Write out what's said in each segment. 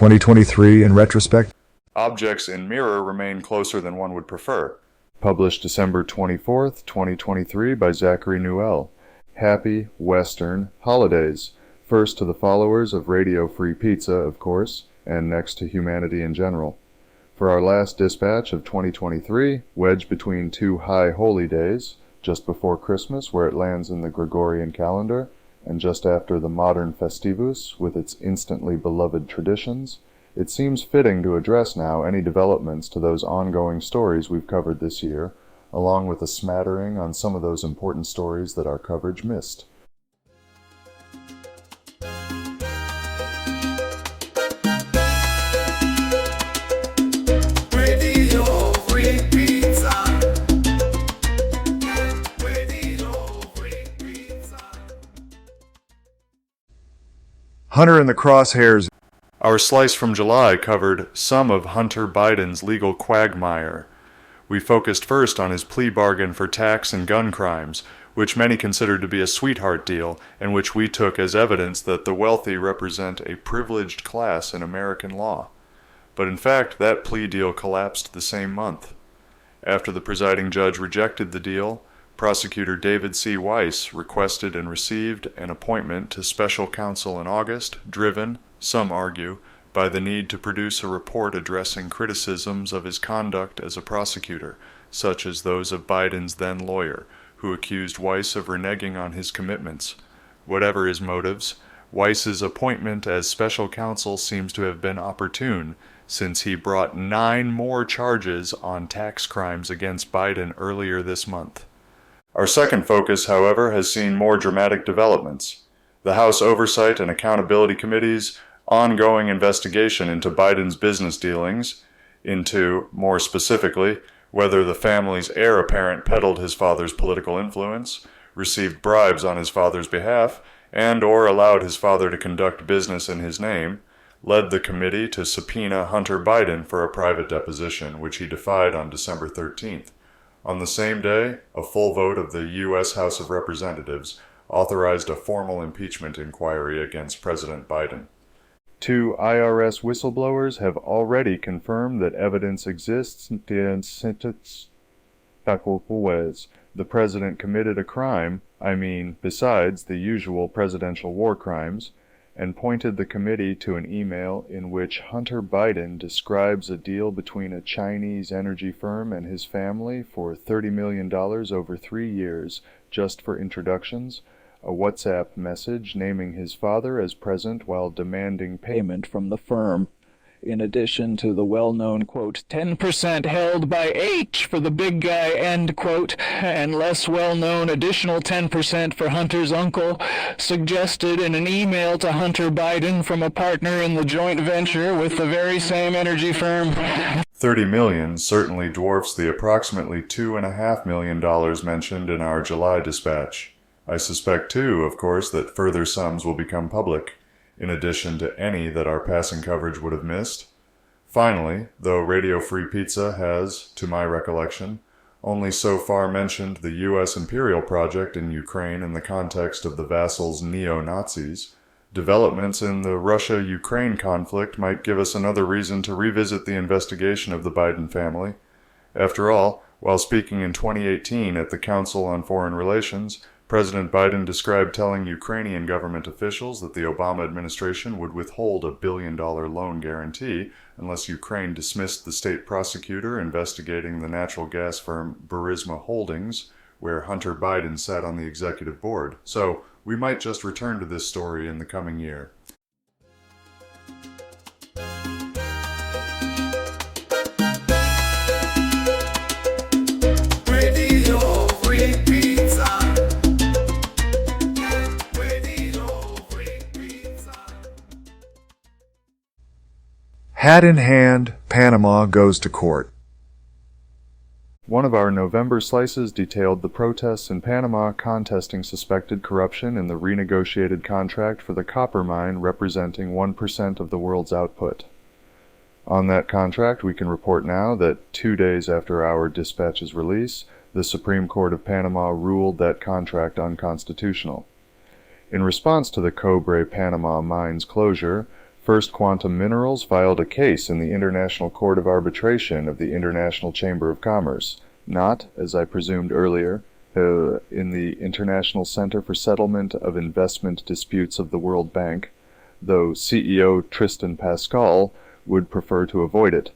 2023 in Retrospect. Objects in mirror remain closer than one would prefer. Published December 24th, 2023 by Zachary Newell. Happy Western Holidays. First to the followers of Radio Free Pizza, of course, and next to humanity in general. For our last dispatch of 2023, wedged between two high holy days, just before Christmas where it lands in the Gregorian calendar, and just after the modern Festivus with its instantly beloved traditions, it seems fitting to address now any developments to those ongoing stories we've covered this year, along with a smattering on some of those important stories that our coverage missed. Hunter and the Crosshairs. Our slice from July covered some of Hunter Biden's legal quagmire. We focused first on his plea bargain for tax and gun crimes, which many considered to be a sweetheart deal, and which we took as evidence that the wealthy represent a privileged class in American law. But in fact, that plea deal collapsed the same month. After the presiding judge rejected the deal, Prosecutor David C. Weiss requested and received an appointment to special counsel in August, driven, some argue, by the need to produce a report addressing criticisms of his conduct as a prosecutor, such as those of Biden's then lawyer, who accused Weiss of reneging on his commitments. Whatever his motives, Weiss's appointment as special counsel seems to have been opportune, since he brought 9 more charges on tax crimes against Biden earlier this month. Our second focus, however, has seen more dramatic developments. The House Oversight and Accountability Committee's ongoing investigation into Biden's business dealings, into, more specifically, whether the family's heir apparent peddled his father's political influence, received bribes on his father's behalf, and or allowed his father to conduct business in his name, led the committee to subpoena Hunter Biden for a private deposition, which he defied on December 13th. On the same day, a full vote of the U.S. House of Representatives authorized a formal impeachment inquiry against President Biden. 2 IRS whistleblowers have already confirmed that evidence exists the president committed a crime, besides the usual presidential war crimes, and pointed the committee to an email in which Hunter Biden describes a deal between a Chinese energy firm and his family for $30 million over 3 years, just for introductions, a WhatsApp message naming his father as present while demanding payment from the firm, in addition to the well-known, quote, 10% held by H for the big guy, end quote, and less well-known additional 10% for Hunter's uncle, suggested in an email to Hunter Biden from a partner in the joint venture with the very same energy firm. $30 million certainly dwarfs the approximately $2.5 million mentioned in our July dispatch. I suspect, too, of course, that further sums will become public, in addition to any that our passing coverage would have missed. Finally, though Radio Free Pizza has, to my recollection, only so far mentioned the U.S. Imperial Project in Ukraine in the context of the vassals' neo-Nazis, developments in the Russia-Ukraine conflict might give us another reason to revisit the investigation of the Biden family. After all, while speaking in 2018 at the Council on Foreign Relations, President Biden described telling Ukrainian government officials that the Obama administration would withhold a $1 billion loan guarantee unless Ukraine dismissed the state prosecutor investigating the natural gas firm Burisma Holdings, where Hunter Biden sat on the executive board. So, we might just return to this story in the coming year. Hat in hand, Panama goes to court. One of our November slices detailed the protests in Panama contesting suspected corruption in the renegotiated contract for the copper mine representing 1% of the world's output. On that contract, we can report now that 2 days after our dispatch's release, the Supreme Court of Panama ruled that contract unconstitutional. In response to the Cobre Panama mine's closure, First Quantum Minerals filed a case in the International Court of Arbitration of the International Chamber of Commerce, not, as I presumed earlier, in the International Center for Settlement of Investment Disputes of the World Bank, though CEO Tristan Pascal would prefer to avoid it.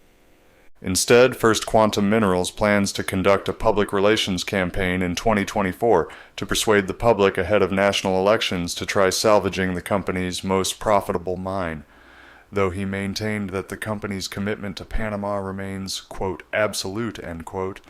Instead, First Quantum Minerals plans to conduct a public relations campaign in 2024 to persuade the public ahead of national elections to try salvaging the company's most profitable mine. Though he maintained that the company's commitment to Panama remains, quote, absolute, end quote,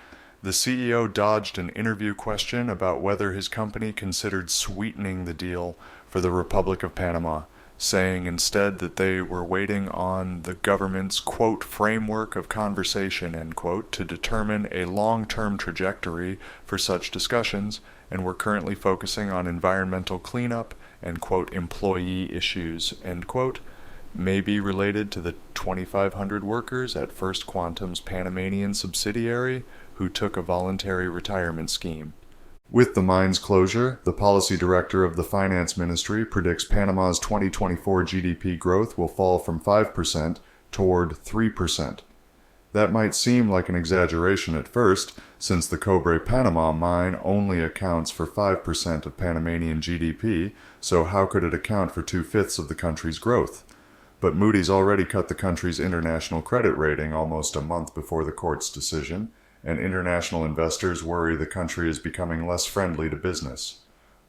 the CEO dodged an interview question about whether his company considered sweetening the deal for the Republic of Panama, saying instead that they were waiting on the government's, quote, framework of conversation, end quote, to determine a long-term trajectory for such discussions, and were currently focusing on environmental cleanup and, quote, employee issues, end quote, may be related to the 2,500 workers at First Quantum's Panamanian subsidiary who took a voluntary retirement scheme. With the mine's closure, the policy director of the finance ministry predicts Panama's 2024 GDP growth will fall from 5% toward 3%. That might seem like an exaggeration at first, since the Cobre Panama mine only accounts for 5% of Panamanian GDP, so how could it account for 2/5 of the country's growth? But Moody's already cut the country's international credit rating almost a month before the court's decision, and international investors worry the country is becoming less friendly to business.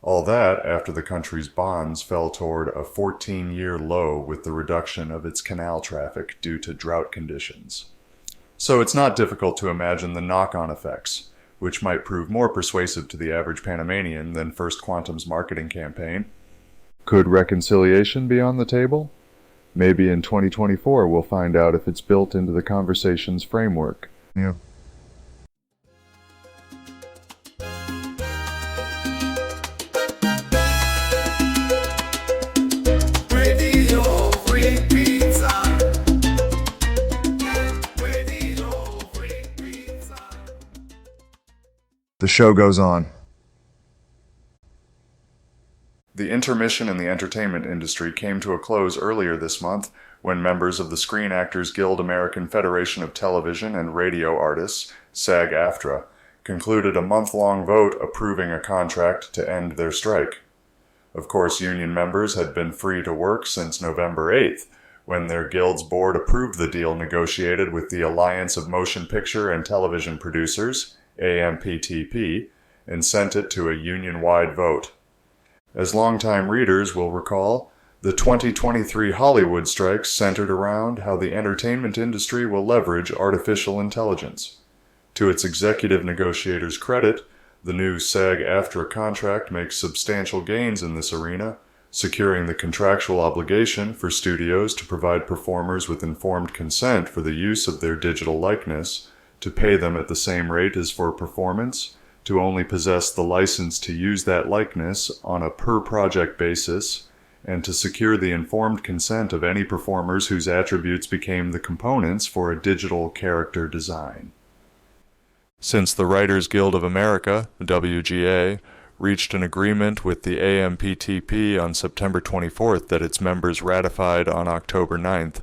All that after the country's bonds fell toward a 14-year low with the reduction of its canal traffic due to drought conditions. So it's not difficult to imagine the knock-on effects, which might prove more persuasive to the average Panamanian than First Quantum's marketing campaign. Could reconciliation be on the table? Maybe in 2024 we'll find out if it's built into the conversation's framework. Yeah. The show goes on. The intermission in the entertainment industry came to a close earlier this month when members of the Screen Actors Guild American Federation of Television and Radio Artists, SAG-AFTRA, concluded a month-long vote approving a contract to end their strike. Of course, union members had been free to work since November 8th, when their guild's board approved the deal negotiated with the Alliance of Motion Picture and Television Producers, AMPTP, and sent it to a union-wide vote. As longtime readers will recall, the 2023 Hollywood strikes centered around how the entertainment industry will leverage artificial intelligence. To its executive negotiators' credit, the new SAG-AFTRA contract makes substantial gains in this arena, securing the contractual obligation for studios to provide performers with informed consent for the use of their digital likeness, to pay them at the same rate as for performance, to only possess the license to use that likeness on a per-project basis, and to secure the informed consent of any performers whose attributes became the components for a digital character design. Since the Writers Guild of America, the WGA, reached an agreement with the AMPTP on September 24th that its members ratified on October 9th,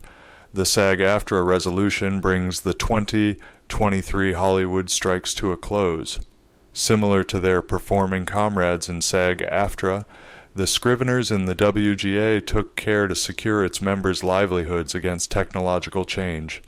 the SAG-AFTRA resolution brings the 2023 Hollywood strikes to a close. Similar to their performing comrades in SAG-AFTRA, the scriveners in the WGA took care to secure its members' livelihoods against technological change,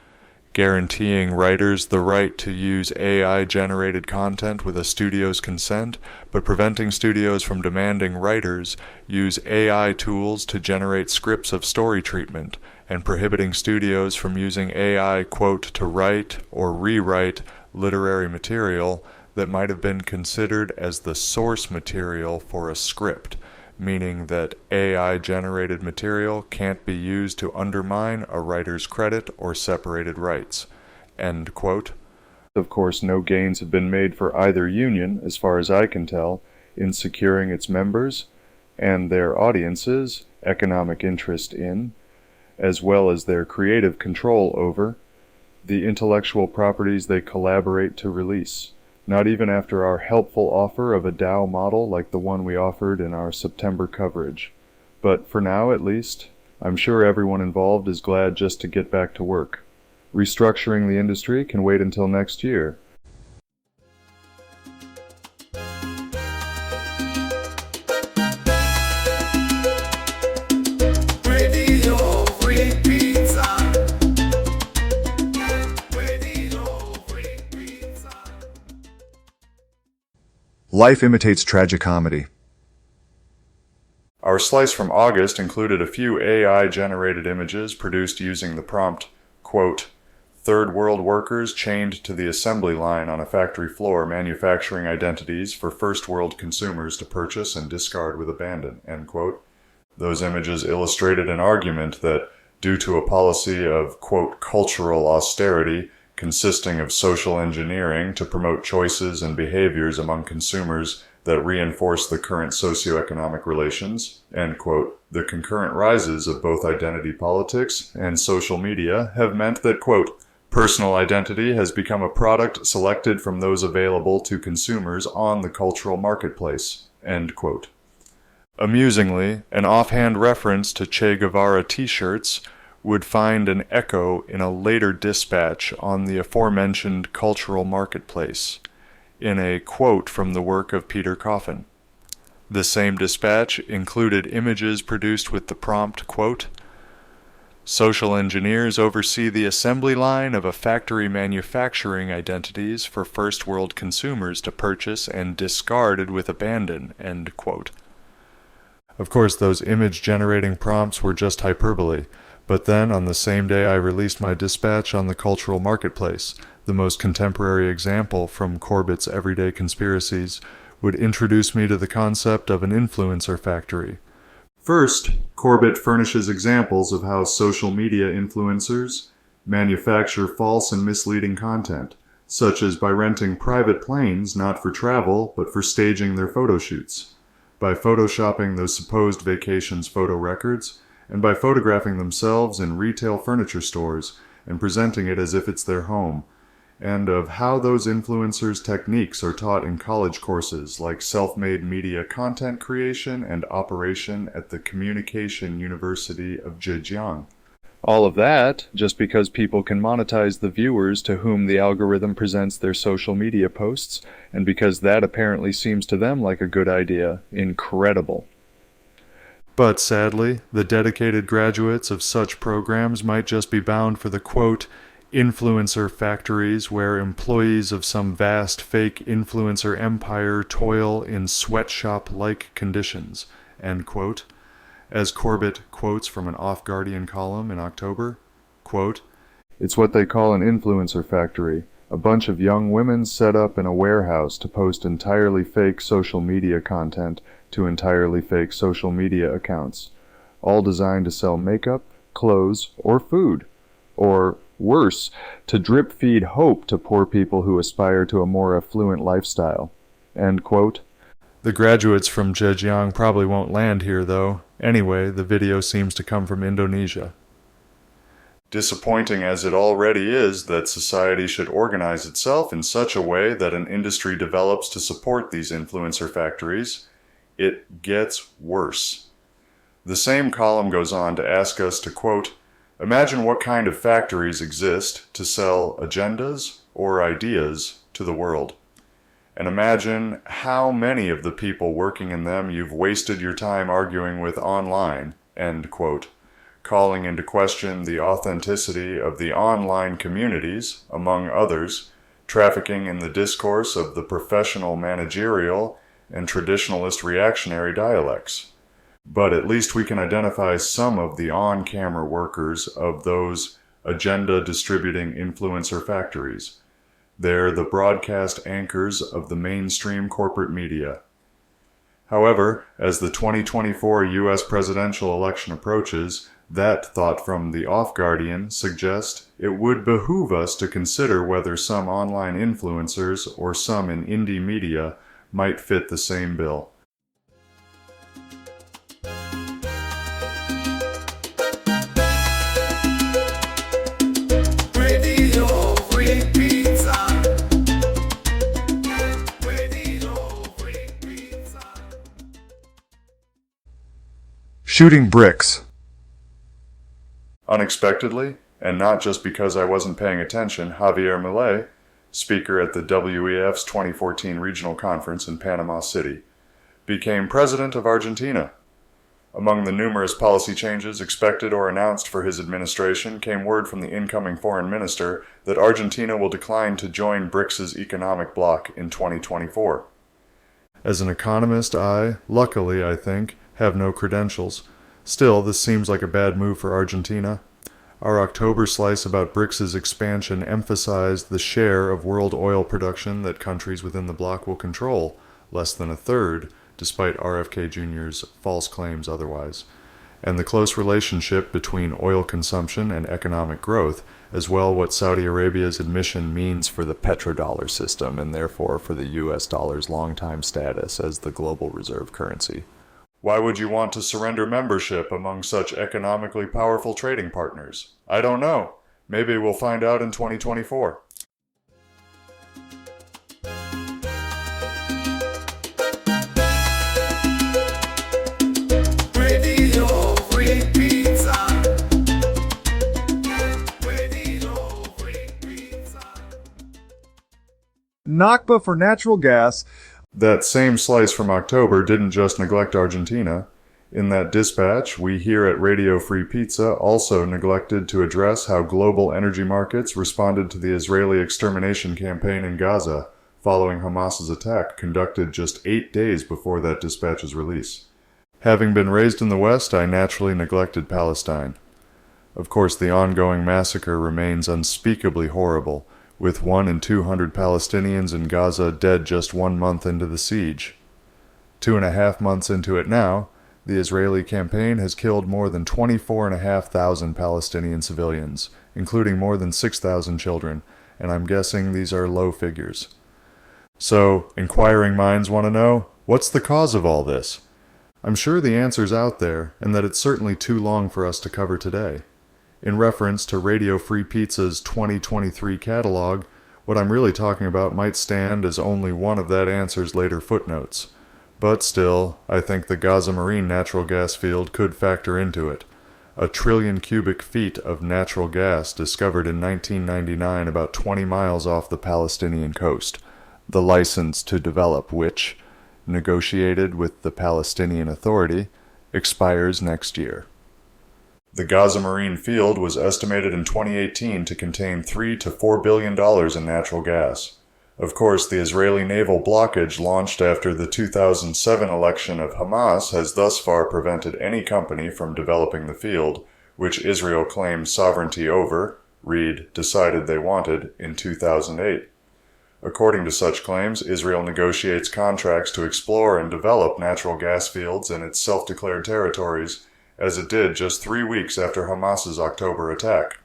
guaranteeing writers the right to use AI-generated content with a studio's consent, but preventing studios from demanding writers use AI tools to generate scripts of story treatment, and prohibiting studios from using AI, quote, to write or rewrite literary material that might have been considered as the source material for a script, meaning that AI-generated material can't be used to undermine a writer's credit or separated rights, end quote. Of course, no gains have been made for either union, as far as I can tell, in securing its members and their audiences economic interest in, as well as their creative control over, the intellectual properties they collaborate to release. Not even after our helpful offer of a DAO model like the one we offered in our September coverage. But for now, at least, I'm sure everyone involved is glad just to get back to work. Restructuring the industry can wait until next year. Life imitates tragicomedy. Our slice from August included a few AI-generated images produced using the prompt, quote, "Third world workers chained to the assembly line on a factory floor manufacturing identities for first world consumers to purchase and discard with abandon," end quote. Those images illustrated an argument that, due to a policy of, quote, "cultural austerity," consisting of social engineering to promote choices and behaviors among consumers that reinforce the current socioeconomic relations, end quote, the concurrent rises of both identity politics and social media have meant that, quote, "personal identity has become a product selected from those available to consumers on the cultural marketplace," end quote. Amusingly, an offhand reference to Che Guevara t-shirts would find an echo in a later dispatch on the aforementioned cultural marketplace, in a quote from the work of Peter Coffin. The same dispatch included images produced with the prompt, quote, "Social engineers oversee the assembly line of a factory manufacturing identities for first world consumers to purchase and discarded with abandon," end quote. Of course, those image-generating prompts were just hyperbole, but then on the same day I released my dispatch on the cultural marketplace, the most contemporary example from Corbett's Everyday Conspiracies would introduce me to the concept of an influencer factory. First, Corbett furnishes examples of how social media influencers manufacture false and misleading content, such as by renting private planes not for travel but for staging their photo shoots, by photoshopping those supposed vacations photo records, and by photographing themselves in retail furniture stores and presenting it as if it's their home, and of how those influencers' techniques are taught in college courses like self-made media content creation and operation at the Communication University of Zhejiang. All of that just because people can monetize the viewers to whom the algorithm presents their social media posts, and because that apparently seems to them like a good idea. Incredible. But sadly, the dedicated graduates of such programs might just be bound for the, quote, "influencer factories where employees of some vast fake influencer empire toil in sweatshop-like conditions," end quote. As Corbett quotes from an off-Guardian column in October, quote, "It's what they call an influencer factory, a bunch of young women set up in a warehouse to post entirely fake social media content to entirely fake social media accounts, all designed to sell makeup, clothes, or food, or, worse, to drip-feed hope to poor people who aspire to a more affluent lifestyle," end quote. The graduates from Zhejiang probably won't land here, though. Anyway, the video seems to come from Indonesia. Disappointing as it already is that society should organize itself in such a way that an industry develops to support these influencer factories, it gets worse. The same column goes on to ask us to, quote, "Imagine what kind of factories exist to sell agendas or ideas to the world. And imagine how many of the people working in them you've wasted your time arguing with online," end quote, calling into question the authenticity of the online communities, among others, trafficking in the discourse of the professional managerial and traditionalist reactionary dialects. But at least we can identify some of the on-camera workers of those agenda-distributing influencer factories. They're the broadcast anchors of the mainstream corporate media. However, as the 2024 U.S. presidential election approaches, that thought from the off-Guardian suggests it would behoove us to consider whether some online influencers or some in indie media might fit the same bill. Shooting bricks. Unexpectedly, and not just because I wasn't paying attention, Javier Milei, speaker at the WEF's 2014 regional conference in Panama City, became president of Argentina. Among the numerous policy changes expected or announced for his administration came word from the incoming foreign minister that Argentina will decline to join BRICS's economic bloc in 2024. As an economist, luckily I think, have no credentials. Still, this seems like a bad move for Argentina. Our October slice about BRICS's expansion emphasized the share of world oil production that countries within the bloc will control, less than a third, despite RFK Jr.'s false claims otherwise, and the close relationship between oil consumption and economic growth, as well what Saudi Arabia's admission means for the petrodollar system and therefore for the US dollar's longtime status as the global reserve currency. Why would you want to surrender membership among such economically powerful trading partners? I don't know. Maybe we'll find out in 2024. Nakba for natural gas. That same slice from October didn't just neglect Argentina. In that dispatch, we here at Radio Free Pizza also neglected to address how global energy markets responded to the Israeli extermination campaign in Gaza, following Hamas's attack conducted just 8 days before that dispatch's release. Having been raised in the West, I naturally neglected Palestine. Of course, the ongoing massacre remains unspeakably horrible, with 1 in 200 Palestinians in Gaza dead just 1 month into the siege. 2.5 months into it now, the Israeli campaign has killed more than 24,500 Palestinian civilians, including more than 6,000 children, and I'm guessing these are low figures. So, inquiring minds want to know, what's the cause of all this? I'm sure the answer's out there, and that it's certainly too long for us to cover today. In reference to Radio Free Pizza's 2023 catalog, what I'm really talking about might stand as only one of that answer's later footnotes. But still, I think the Gaza Marine natural gas field could factor into it. 1 trillion cubic feet of natural gas discovered in 1999 about 20 miles off the Palestinian coast. The license to develop which, negotiated with the Palestinian Authority, expires next year. The Gaza Marine field was estimated in 2018 to contain $3 to $4 billion in natural gas. Of course, the Israeli naval blockage launched after the 2007 election of Hamas has thus far prevented any company from developing the field, which Israel claimed sovereignty over, read, decided they wanted, in 2008. According to such claims, Israel negotiates contracts to explore and develop natural gas fields in its self-declared territories, as it did just 3 weeks after Hamas's October attack.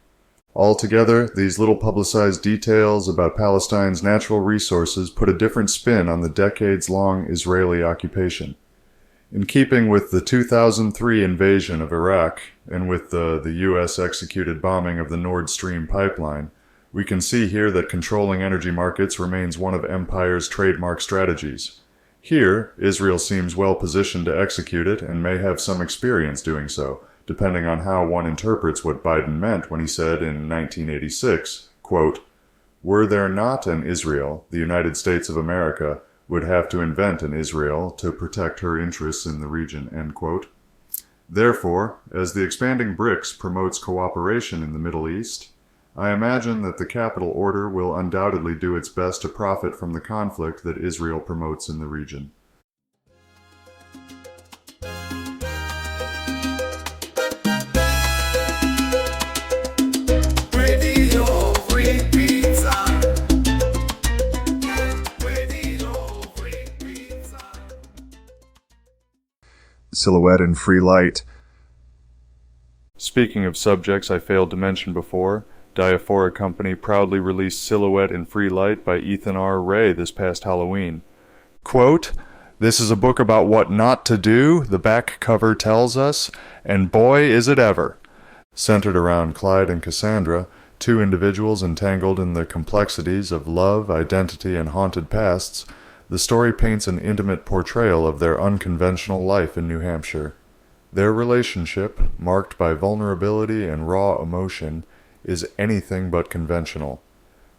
Altogether, these little publicized details about Palestine's natural resources put a different spin on the decades-long Israeli occupation. In keeping with the 2003 invasion of Iraq, and with the U.S.-executed bombing of the Nord Stream pipeline, we can see here that controlling energy markets remains one of empire's trademark strategies. Here, Israel seems well positioned to execute it and may have some experience doing so, depending on how one interprets what Biden meant when he said in 1986, quote, "Were there not an Israel, the United States of America would have to invent an Israel to protect her interests in the region," end quote. Therefore, as the expanding BRICS promotes cooperation in the Middle East, I imagine that the capital order will undoubtedly do its best to profit from the conflict that Israel promotes in the region. Radio Free Pizza. Silhouette and free light. Speaking of subjects I failed to mention before, Diaphora Company proudly released Silhouette in Free Light by Ethan R. Ray this past Halloween. Quote, "This is a book about what not to do, the back cover tells us, and boy is it ever." Centered around Clyde and Cassandra, 2 individuals entangled in the complexities of love, identity, and haunted pasts, the story paints an intimate portrayal of their unconventional life in New Hampshire. Their relationship, marked by vulnerability and raw emotion, is anything but conventional.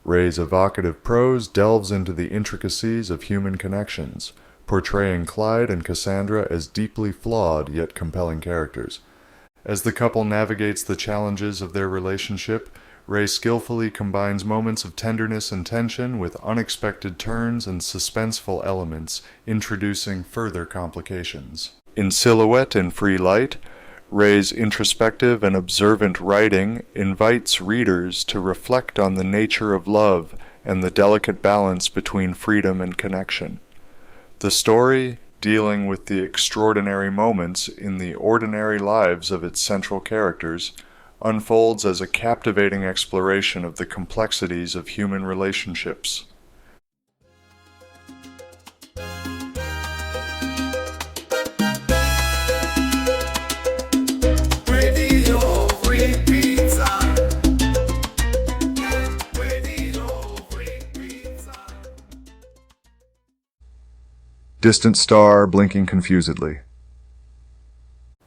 Ray's evocative prose delves into the intricacies of human connections, portraying Clyde and Cassandra as deeply flawed yet compelling characters. As the couple navigates the challenges of their relationship, Ray skillfully combines moments of tenderness and tension with unexpected turns and suspenseful elements, introducing further complications. In Silhouette and Free Light, Ray's introspective and observant writing invites readers to reflect on the nature of love and the delicate balance between freedom and connection. The story, dealing with the extraordinary moments in the ordinary lives of its central characters, unfolds as a captivating exploration of the complexities of human relationships. Radio Free Pizza. Radio Free Pizza. Distant star blinking confusedly.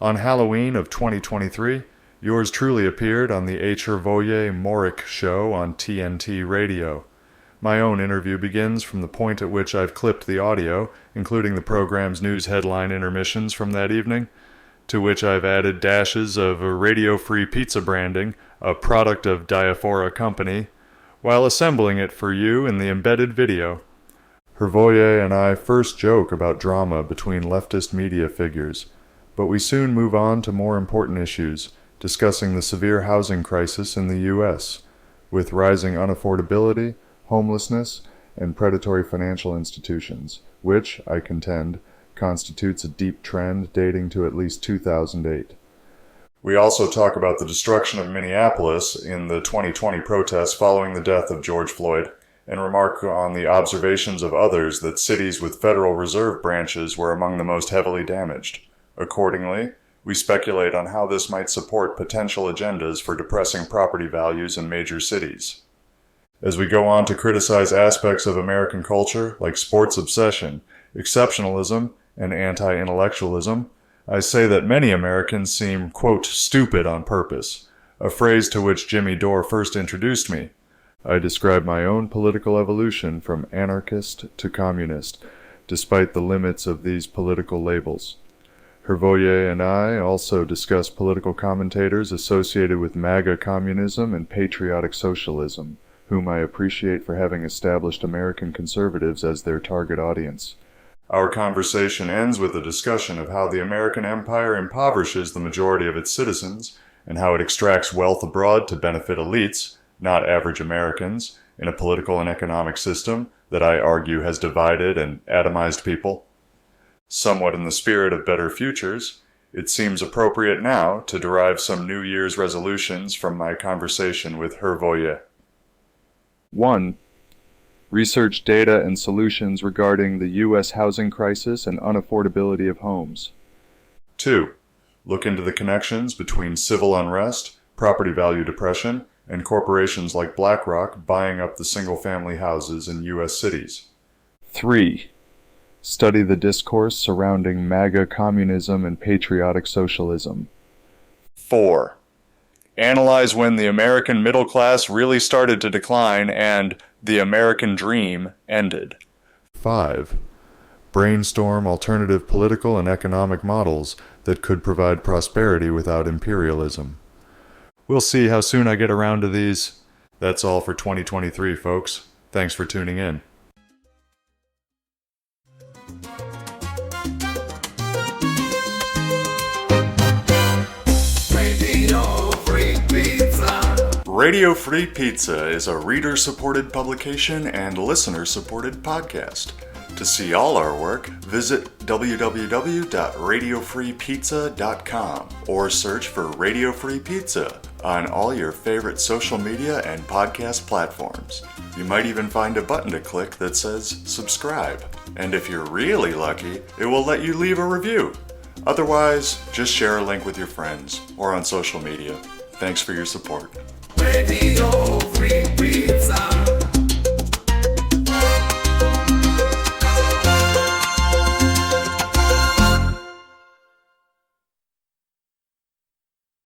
On Halloween of 2023, yours truly appeared on the Hervoye Morick show on TNT Radio. My own interview begins from the point at which I've clipped the audio, including the program's news headline intermissions from that evening, to which I've added dashes of radio-free pizza branding, a product of Diaphora Company, while assembling it for you in the embedded video. Hervoye and I first joke about drama between leftist media figures, but we soon move on to more important issues, discussing the severe housing crisis in the U.S., with rising unaffordability, homelessness, and predatory financial institutions, which, I contend, constitutes a deep trend dating to at least 2008. We also talk about the destruction of Minneapolis in the 2020 protests following the death of George Floyd, and remark on the observations of others that cities with Federal Reserve branches were among the most heavily damaged. Accordingly, we speculate on how this might support potential agendas for depressing property values in major cities. As we go on to criticize aspects of American culture like sports obsession, exceptionalism, and anti-intellectualism, I say that many Americans seem, quote, stupid on purpose, a phrase to which Jimmy Dore first introduced me. I describe my own political evolution from anarchist to communist, despite the limits of these political labels. Hervoye and I also discuss political commentators associated with MAGA communism and patriotic socialism, whom I appreciate for having established American conservatives as their target audience. Our conversation ends with a discussion of how the American empire impoverishes the majority of its citizens, and how it extracts wealth abroad to benefit elites, not average Americans, in a political and economic system that I argue has divided and atomized people. Somewhat in the spirit of better futures, it seems appropriate now to derive some New Year's resolutions from my conversation with Hervoye. 1. Research data and solutions regarding the U.S. housing crisis and unaffordability of homes. 2. Look into the connections between civil unrest, property value depression, and corporations like BlackRock buying up the single-family houses in U.S. cities. 3. Study the discourse surrounding MAGA communism and patriotic socialism. 4. Analyze when the American middle class really started to decline and the American dream ended. 5. Brainstorm alternative political and economic models that could provide prosperity without imperialism. We'll see how soon I get around to these. That's all for 2023, folks. Thanks for tuning in. Radio Free Pizza. Radio Free Pizza is a reader-supported publication and listener-supported podcast. To see all our work, visit www.radiofreepizza.com or search for Radio Free Pizza on all your favorite social media and podcast platforms. You might even find a button to click that says subscribe. And if you're really lucky, it will let you leave a review. Otherwise, just share a link with your friends or on social media. Thanks for your support. Radio Free Pizza.